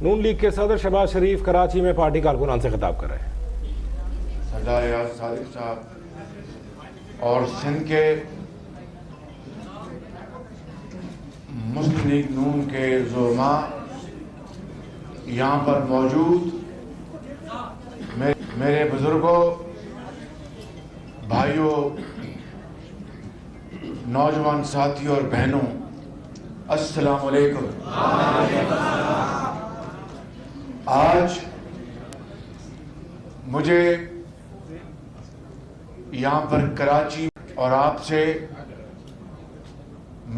نون league کے صدر شہباز شریف کراچی میں پارٹی کارکنان سے خطاب کر رہے ہیں۔ سردار ریاض صادق صاحب اور سندھ کے مسلم لیگ نون کے زعماء یہاں پر موجود، میرے بزرگوں، بھائیوں، نوجوان ساتھیوں اور بہنوں، السلام علیکم۔ آج مجھے یہاں پر کراچی اور آپ سے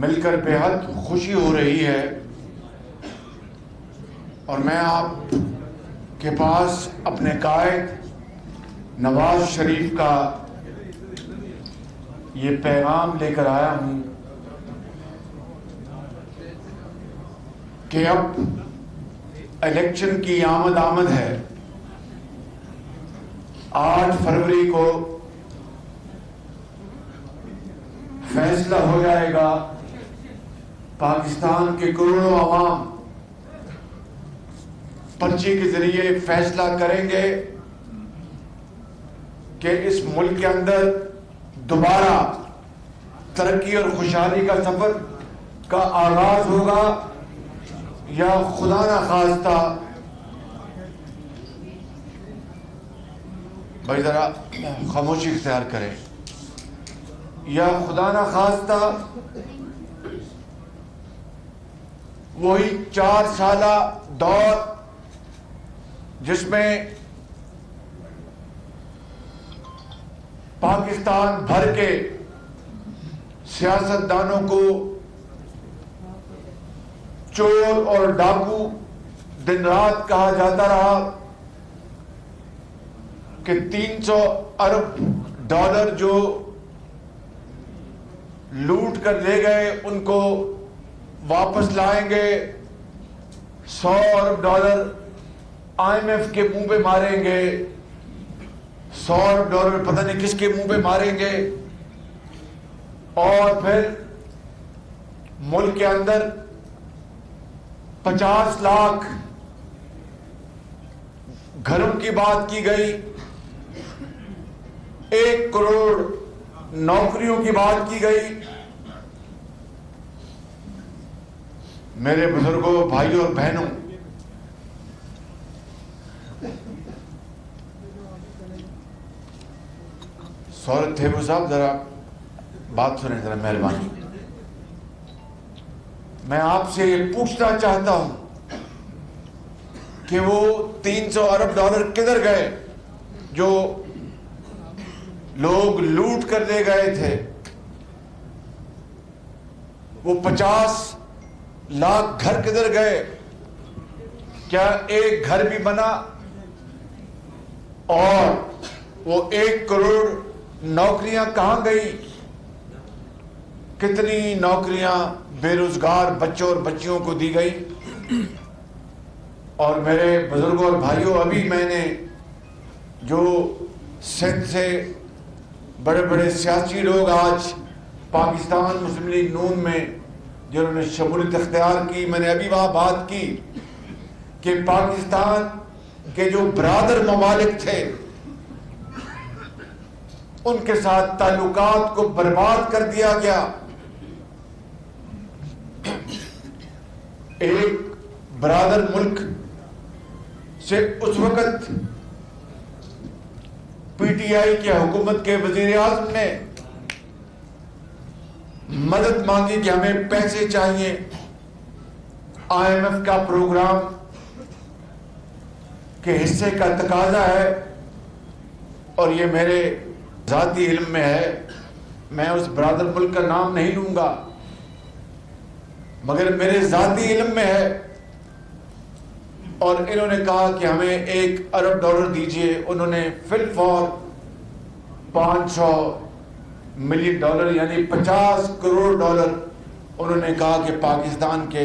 مل کر بے حد خوشی ہو رہی ہے، اور میں آپ کے پاس اپنے قائد نواز شریف کا یہ پیغام لے کر آیا ہوں کہ اب الیکشن کی آمد ہے۔ 8 فروری کو فیصلہ ہو جائے گا، پاکستان کے کروڑوں عوام پرچی کے ذریعے فیصلہ کریں گے کہ اس ملک کے اندر دوبارہ ترقی اور خوشحالی کا سفر کا آغاز ہوگا یا خدا نہ خواستہ، بھائی ذرا خاموشی اختیار کریں، یا خدا نہ خواستہ وہی 4 سالہ دور جس میں پاکستان بھر کے سیاستدانوں کو چور اور ڈاکو دن رات کہا جاتا رہا کہ 300 ارب ڈالر جو لوٹ کر لے گئے ان کو واپس لائیں گے، 100 ارب ڈالر IMF کے منہ پہ ماریں گے، 100 ارب ڈالر پتہ نہیں کس کے منہ پہ ماریں گے، اور پھر ملک کے اندر 50 لاکھ گھروں کی بات کی گئی، 1 کروڑ نوکریوں کی بات کی گئی۔ میرے بزرگوں، بھائیوں اور بہنوں، سورت تھیبو صاحب ذرا بات سنیں، ذرا مہربانی۔ میں آپ سے یہ پوچھنا چاہتا ہوں کہ وہ 300 ارب ڈالر کدھر گئے جو لوگ لوٹ کر لے گئے تھے؟ وہ 50 لاکھ گھر کدھر گئے؟ کیا ایک گھر بھی بنا؟ اور وہ 1 کروڑ نوکریاں کہاں گئی؟ کتنی نوکریاں بے روزگار بچوں اور بچیوں کو دی گئی؟ اور میرے بزرگوں اور بھائیوں، ابھی میں نے جو سندھ سے بڑے بڑے سیاسی لوگ آج پاکستان مسلم لیگ نون میں جنہوں نے شمولیت اختیار کی، میں نے ابھی وہاں بات کی کہ پاکستان کے جو برادر ممالک تھے ان کے ساتھ تعلقات کو برباد کر دیا گیا۔ ایک برادر ملک سے اس وقت پی ٹی آئی کی حکومت کے وزیر اعظم نے مدد مانگی کہ ہمیں پیسے چاہیے، IMF کا پروگرام کے حصے کا تقاضا ہے، اور یہ میرے ذاتی علم میں ہے، میں اس برادر ملک کا نام نہیں لوں گا، مگر میرے ذاتی علم میں ہے، اور انہوں نے کہا کہ ہمیں 1 ارب ڈالر دیجئے۔ انہوں نے فی الفور 500 ملین ڈالر یعنی 50 کروڑ ڈالر انہوں نے کہا کہ پاکستان کے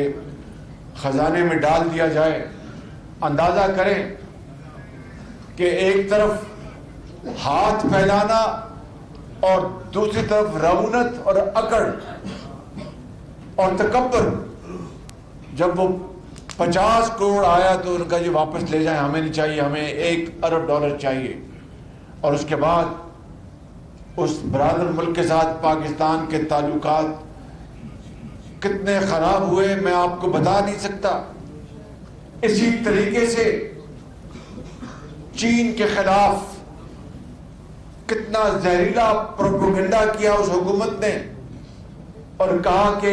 خزانے میں ڈال دیا جائے۔ اندازہ کریں کہ ایک طرف ہاتھ پھیلانا اور دوسری طرف رعونت اور اکڑ اور تکبر، جب وہ 50 کروڑ آیا تو ان کا جو واپس لے جائیں، ہمیں نہیں چاہیے، ہمیں $1 ارب چاہیے. اور اس کے بعد اس برادر ملک کے ساتھ پاکستان کے تعلقات کتنے خراب ہوئے میں آپ کو بتا نہیں سکتا. اسی طریقے سے چین کے خلاف کتنا زہریلا پروپیگنڈا کیا اس حکومت نے، اور کہا کہ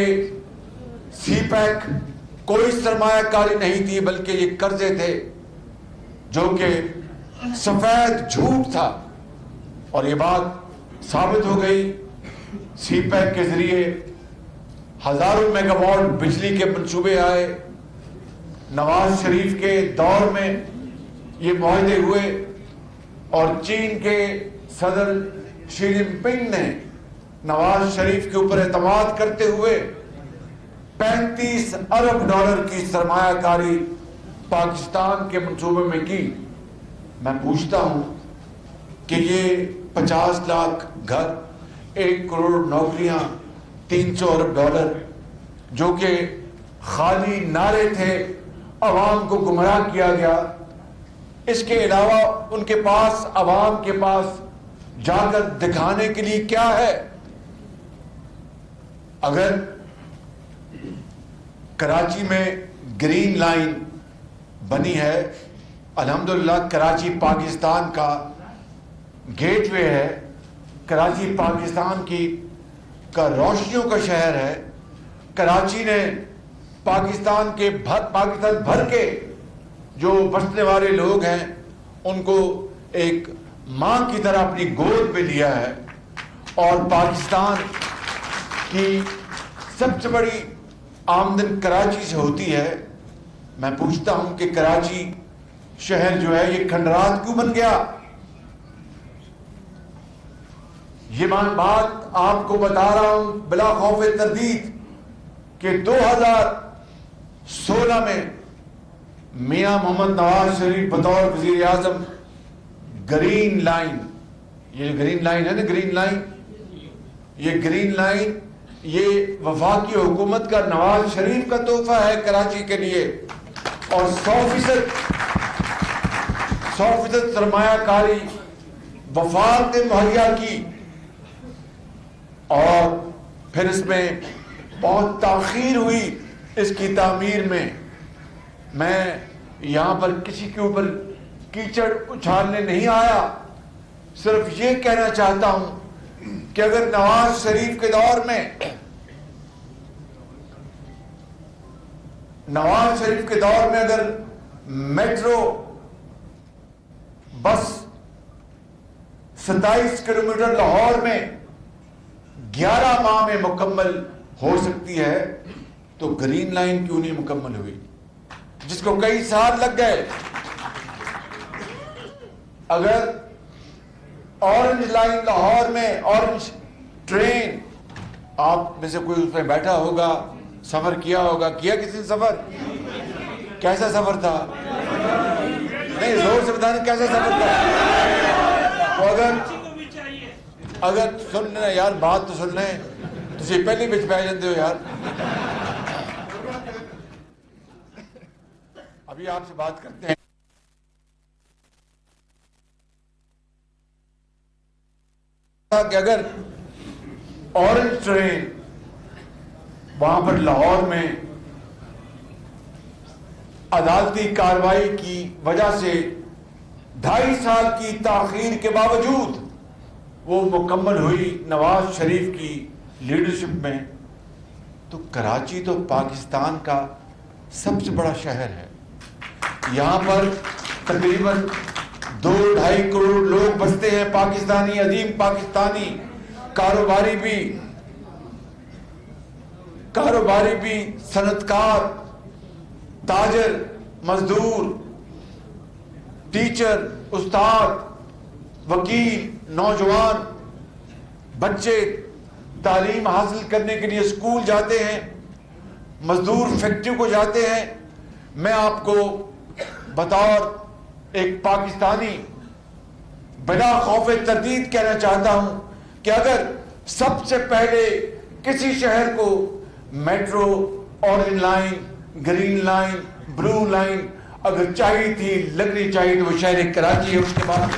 سی پیک کوئی سرمایہ کاری نہیں تھی بلکہ یہ قرضے تھے، جو کہ سفید جھوٹ تھا. اور یہ بات ثابت ہو گئی. سی پیک کے ذریعے ہزاروں میگا واٹ بجلی کے منصوبے آئے. نواز شریف کے دور میں یہ معاہدے ہوئے، اور چین کے صدر شی جن پنگ نے نواز شریف کے اوپر اعتماد کرتے ہوئے $35 ارب کی سرمایہ کاری پاکستان کے منصوبے میں کی. میں پوچھتا ہوں کہ یہ 50 لاکھ گھر، 1 کروڑ نوکریاں، $300 ارب جو کہ خالی نعرے تھے، عوام کو گمراہ کیا گیا. اس کے علاوہ ان کے پاس، عوام کے پاس جا کر دکھانے کے لیے کیا ہے؟ اگر کراچی میں گرین لائن بنی ہے، الحمدللہ کراچی پاکستان کا گیٹ وے ہے، کراچی پاکستان کا روشنیوں کا شہر ہے. کراچی نے پاکستان بھر کے جو بسنے والے لوگ ہیں ان کو ایک ماں کی طرح اپنی گود میں لیا ہے. اور پاکستان کی سب سے بڑی آمدن کراچی سے ہوتی ہے. میں پوچھتا ہوں کہ کراچی شہر جو ہے یہ کھنڈرات کیوں بن گیا؟ یہ بات آپ کو بتا رہا ہوں بلا خوف تردید کہ 2016 میں میاں محمد نواز شریف بطور وزیر اعظم گرین لائن، یہ گرین لائن ہے نا، گرین لائن، یہ گرین لائن یہ وفاقی حکومت کا نواز شریف کا تحفہ ہے کراچی کے لیے. اور 100% سرمایہ کاری وفاق نے مہیا کی، اور پھر اس میں بہت تاخیر ہوئی اس کی تعمیر میں. میں یہاں پر کسی کے اوپر کیچڑ اچھالنے نہیں آیا، صرف یہ کہنا چاہتا ہوں کہ اگر نواز شریف کے دور میں اگر میٹرو بس 27 کلومیٹر لاہور میں 11 ماہ میں مکمل ہو سکتی ہے تو گرین لائن کیوں نہیں مکمل ہوئی، جس کو کئی سال لگ گئے؟ اگر اورنج لائن لاہور میں، اورنج ٹرین، آپ میں سے کوئی اس میں بیٹھا ہوگا، سفر کیا ہوگا، کیا کسی نے سفر؟ کیسا سفر تھا؟ نہیں، زور سے بتانا کیسا سفر تھا؟ اگر سن لیں یار، بات تو سن لیں، تسی پہلی بچ پہ جاندے ہو یار. ابھی آپ سے بات کرتے ہیں کہ اگر اورنج ٹرین وہاں پر لاہور میں عدالتی کارروائی کی وجہ سے 2.5 سال کی تاخیر کے باوجود وہ مکمل ہوئی نواز شریف کی لیڈرشپ میں، تو کراچی تو پاکستان کا سب سے بڑا شہر ہے. یہاں پر تقریباً 2-2.5 کروڑ لوگ بستے ہیں، پاکستانی، عظیم پاکستانی، کاروباری بھی، صنعتکار، تاجر، مزدور، ٹیچر، استاد، وکیل، نوجوان، بچے تعلیم حاصل کرنے کے لیے اسکول جاتے ہیں، مزدور فیکٹری کو جاتے ہیں. میں آپ کو بطور ایک پاکستانی بلا خوف تردید کہنا چاہتا ہوں کہ اگر سب سے پہلے کسی شہر کو metro, orange line, green line blue line اگر چاہیے تھی لگنی چاہیے تو وہ شہر کراچی ہے، اس کے بعد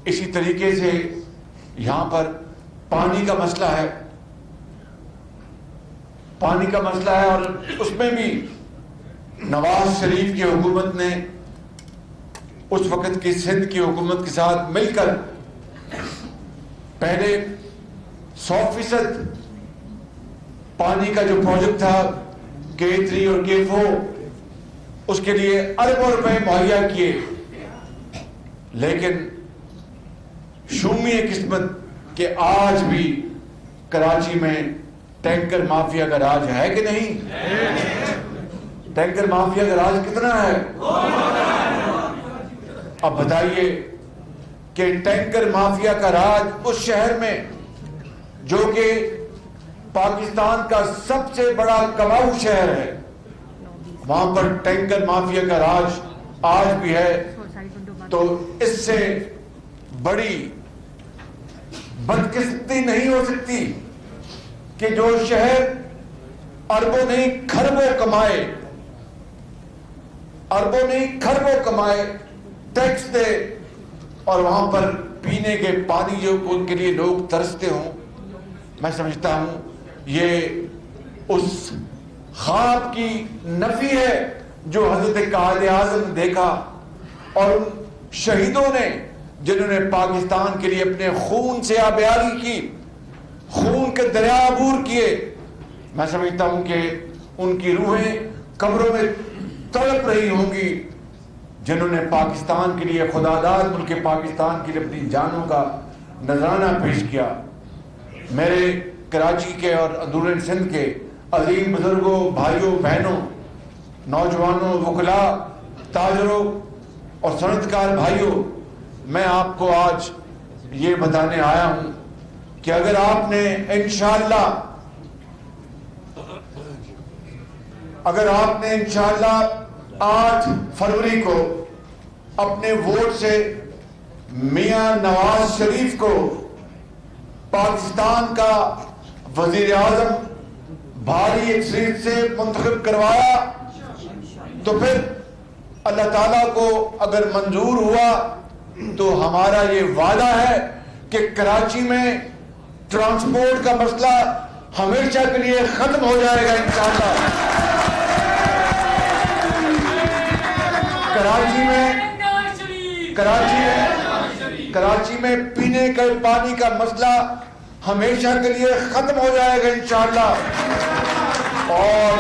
اسی طریقے سے یہاں پر پانی کا مسئلہ ہے، پانی کا مسئلہ ہے، اور اس میں بھی نواز شریف کی حکومت نے اس وقت کی سندھ کی حکومت کے ساتھ مل کر پہلے 100% پانی کا جو پروجیکٹ تھا K3 اور K4 اس کے لیے اربوں روپے مہیا کیے، لیکن شومی قسمت کہ آج بھی کراچی میں ٹینکر مافیا کا راج ہے کہ نہیں؟ ٹینکر مافیا کا راج کتنا ہے؟ اب بتائیے کہ ٹینکر مافیا کا راج اس شہر میں جو کہ پاکستان کا سب سے بڑا کماؤ شہر ہے، وہاں پر ٹینکر مافیا کا راج آج بھی ہے، تو اس سے بڑی بدقسمتی نہیں ہو سکتی کہ جو شہر اربوں نہیں کھربوں کمائے، اربوں نہیں کھربوں کمائے، ٹیکس دے، اور وہاں پر پینے کے پانی جو ان کے لیے لوگ ترستے ہوں۔ میں سمجھتا ہوں یہ اس خواب کی نفی ہے جو حضرت قائد اعظم نے دیکھا، اور ان شہیدوں نے جنہوں نے پاکستان کے لیے اپنے خون سے آبیاری کی، خون کے دریا عبور کیے۔ میں سمجھتا ہوں کہ ان کی روحیں قبروں میں تڑپ رہی ہوں گی، جنہوں نے پاکستان کے لیے، خداداد ملک پاکستان کے لیے اپنی جانوں کا نذرانہ پیش کیا۔ میرے کراچی کے اور اندرون سندھ کے عظیم بزرگوں، بھائیوں، بہنوں، نوجوانوں، وکلاء، تاجروں اور صنعت کار بھائیوں، میں آپ کو آج یہ بتانے آیا ہوں کہ اگر آپ نے انشاءاللہ 8 فروری کو اپنے ووٹ سے میاں نواز شریف کو پاکستان کا وزیر اعظم بھاری اکثریت سے منتخب کروایا، تو پھر اللہ تعالیٰ کو اگر منظور ہوا تو ہمارا یہ وعدہ ہے کہ کراچی میں ٹرانسپورٹ کا مسئلہ ہمیشہ کے لیے ختم ہو جائے گا انشاءاللہ۔ کراچی میں پینے کے پانی کا مسئلہ ہمیشہ کے لیے ختم ہو جائے گا انشاءاللہ، اور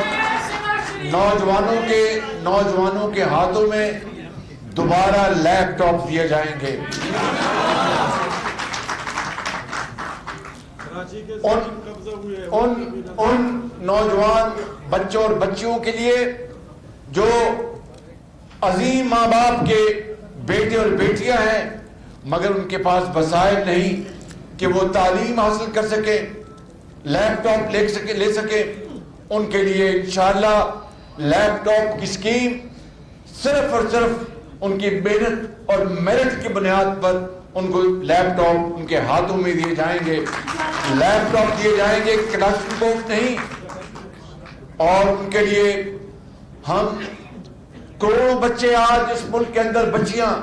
نوجوانوں کے ہاتھوں میں دوبارہ لیپ ٹاپ دیے جائیں گے۔ ان نوجوان بچوں اور بچیوں کے لیے جو عظیم ماں باپ کے بیٹے اور بیٹیاں ہیں مگر ان کے پاس وسائل نہیں کہ وہ تعلیم حاصل کر سکے، لیپ ٹاپ لے سکے، ان کے لیے انشاءاللہ لیپ ٹاپ کی سکیم صرف اور صرف ان کی محنت اور میرٹ کی بنیاد پر ان کو لیپ ٹاپ ان کے ہاتھوں میں دیے جائیں گے، لیپ ٹاپ دیے جائیں گے، کلاشنکوف نہیں۔ اور ان کے لیے ہم کروڑوں بچے آج اس ملک کے اندر، بچیاں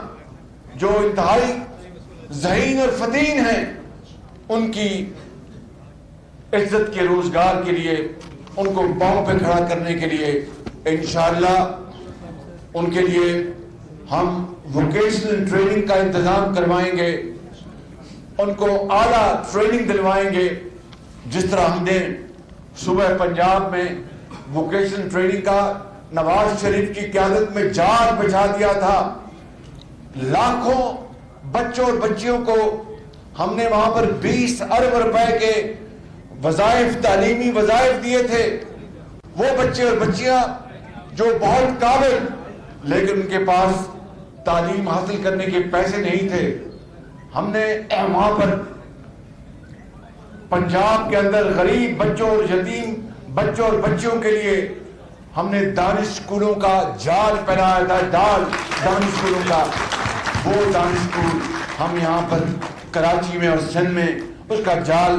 جو انتہائی ذہین اور فتین ہیں، ان کی عزت کے روزگار کے لیے، ان کو پاؤں پہ کھڑا کرنے کے لیے انشاءاللہ ان کے لیے ہم ووکیشنل ٹریننگ کا انتظام کروائیں گے، ان کو اعلیٰ ٹریننگ دلوائیں گے، جس طرح ہم نے صوبہ پنجاب میں ووکیشنل ٹریننگ کا نواز شریف کی قیادت میں جال بچھا دیا تھا۔ لاکھوں بچوں اور بچیوں کو ہم نے وہاں پر 20 ارب روپے کے وظائف، تعلیمی وظائف دیے تھے۔ وہ بچے اور بچیاں جو بہت قابل لیکن ان کے پاس تعلیم حاصل کرنے کے پیسے نہیں تھے، ہم نے وہاں پر پنجاب کے اندر غریب بچوں اور یتیم بچوں اور بچیوں کے لیے ہم نے دانش اسکولوں کا جال پھیلایا تھا، دانش اسکولوں کا۔ وہ دانش اسکول ہم یہاں پر کراچی میں اور سندھ میں اس کا جال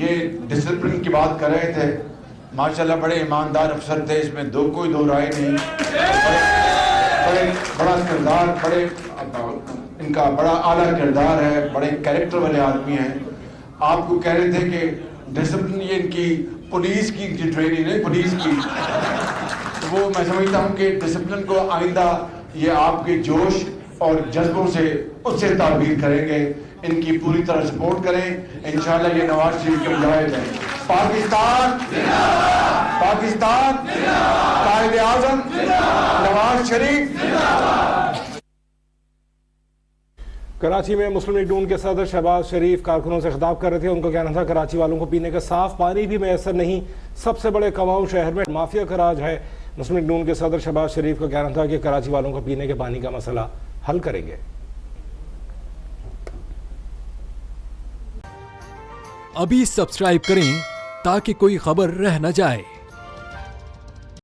یہ ڈسپلن کی بات کر رہے تھے، ماشاءاللہ بڑے ایماندار افسر تھے، اس میں کوئی دو رائے نہیں، بڑا کردار، ان کا بڑا اعلیٰ کردار ہے، بڑے کریکٹر والے آدمی ہیں. آپ کو کہہ رہے تھے کہ ڈسپلن یہ ان کی پولیس کی ٹریننگ ہے، پولیس کی، تو وہ میں سمجھتا ہوں کہ ڈسپلن کو آئندہ یہ آپ کے جوش اور جذبوں سے اس سے تعبیر کریں گے. ان کی پوری طرح سپورٹ کریں، انشاءاللہ یہ نواز شریف کے مجاہد ہیں. پاکستان پاکستان قائد اعظم نواز شریف. کراچی میں مسلم لیگ نون کے صدر شہباز شریف کارکنوں سے خطاب کر رہے تھے. ان کا کہنا تھا کراچی والوں کو پینے کا صاف پانی بھی میسر نہیں، سب سے بڑے کماؤں شہر میں مافیا کا راج ہے. مسلم لیگ نون کے صدر شہباز شریف کا کہنا تھا کہ کراچی والوں کو پینے کے پانی کا مسئلہ حل کریں گے. ابھی سبسکرائب کریں تاکہ کوئی خبر رہ نہ جائے.